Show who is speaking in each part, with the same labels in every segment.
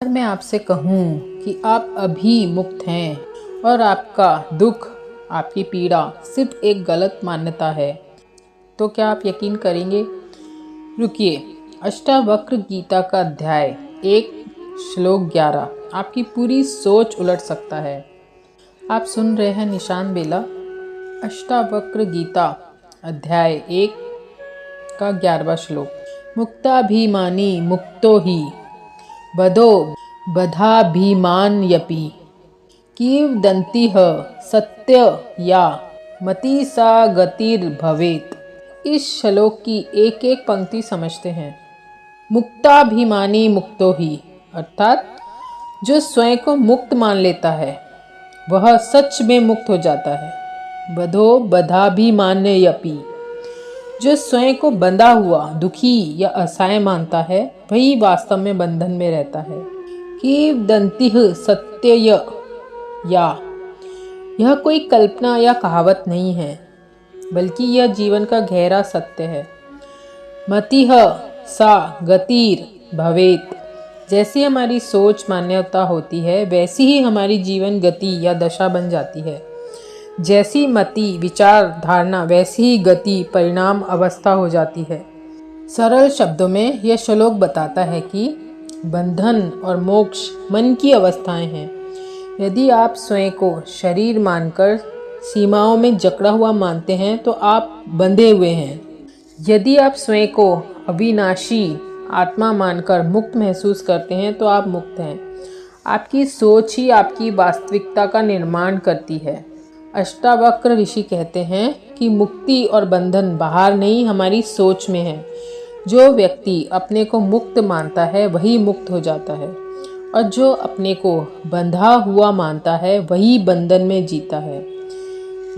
Speaker 1: अगर मैं आपसे कहूँ कि आप अभी मुक्त हैं और आपका दुख, आपकी पीड़ा सिर्फ एक गलत मान्यता है, तो क्या आप यकीन करेंगे? रुकिए, अष्टावक्र गीता का अध्याय 1 श्लोक 11 आपकी पूरी सोच उलट सकता है। आप सुन रहे हैं निशान बेला। अष्टावक्र गीता अध्याय 1 का 11वां श्लोक। मुक्ताभिमानी मुक्तो ही बधो बधाभिमानयपि कीवदन्तिः सत्य या मति सा गतिर्भवेत्। इस श्लोक की एक एक पंक्ति समझते हैं। मुक्ताभिमानी मुक्तो ही अर्थात जो स्वयं को मुक्त मान लेता है वह सच में मुक्त हो जाता है। बधो बधाभिमानयपि जो स्वयं को बंधा हुआ, दुखी या असहाय मानता है वही वास्तव में बंधन में रहता है। कीवदन्तिः सत्य या यह कोई कल्पना या कहावत नहीं है, बल्कि यह जीवन का गहरा सत्य है। मतिः सा गतिर् भवेत् जैसी हमारी सोच मान्यता होती है वैसी ही हमारी जीवन गति या दशा बन जाती है। जैसी मति विचार धारणा वैसी ही गति परिणाम अवस्था हो जाती है। सरल शब्दों में यह श्लोक बताता है कि बंधन और मोक्ष मन की अवस्थाएं हैं। यदि आप स्वयं को शरीर मानकर सीमाओं में जकड़ा हुआ मानते हैं तो आप बंधे हुए हैं। यदि आप स्वयं को अविनाशी आत्मा मानकर मुक्त महसूस करते हैं तो आप मुक्त हैं। आपकी सोच ही आपकी वास्तविकता का निर्माण करती है। अष्टावक्र ऋषि कहते हैं कि मुक्ति और बंधन बाहर नहीं, हमारी सोच में है। जो व्यक्ति अपने को मुक्त मानता है वही मुक्त हो जाता है, और जो अपने को बंधा हुआ मानता है वही बंधन में जीता है।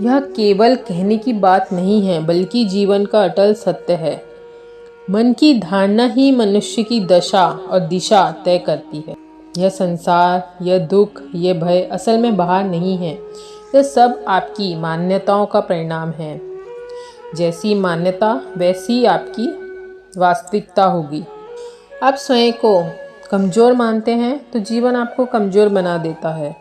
Speaker 1: यह केवल कहने की बात नहीं है, बल्कि जीवन का अटल सत्य है। मन की धारणा ही मनुष्य की दशा और दिशा तय करती है। यह संसार, यह दुख, यह भय असल में बाहर नहीं है। यह सब आपकी मान्यताओं का परिणाम है। जैसी मान्यता वैसी आपकी वास्तविकता होगी। आप स्वयं को कमज़ोर मानते हैं तो जीवन आपको कमज़ोर बना देता है।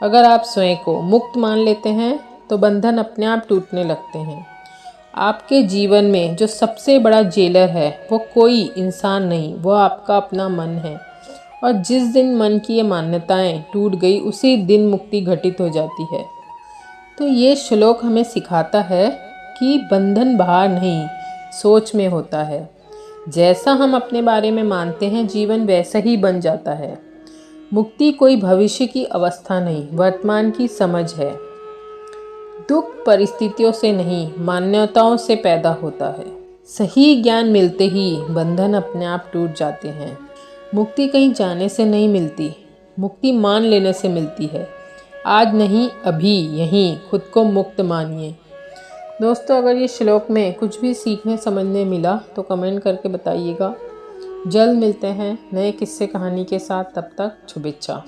Speaker 1: अगर आप स्वयं को मुक्त मान लेते हैं तो बंधन अपने आप टूटने लगते हैं। आपके जीवन में जो सबसे बड़ा जेलर है वो कोई इंसान नहीं, वो आपका अपना मन है। और जिस दिन मन की ये मान्यताएं टूट गई उसी दिन मुक्ति घटित हो जाती है। तो ये श्लोक हमें सिखाता है कि बंधन बाहर नहीं, सोच में होता है। जैसा हम अपने बारे में मानते हैं जीवन वैसा ही बन जाता है। मुक्ति कोई भविष्य की अवस्था नहीं, वर्तमान की समझ है। दुख परिस्थितियों से नहीं, मान्यताओं से पैदा होता है। सही ज्ञान मिलते ही बंधन अपने आप टूट जाते हैं। मुक्ति कहीं जाने से नहीं मिलती, मुक्ति मान लेने से मिलती है। आज नहीं, अभी यहीं खुद को मुक्त मानिए। दोस्तों, अगर ये श्लोक में कुछ भी सीखने समझने मिला तो कमेंट करके बताइएगा। जल्द मिलते हैं नए किस्से कहानी के साथ, तब तक शुभेच्छा।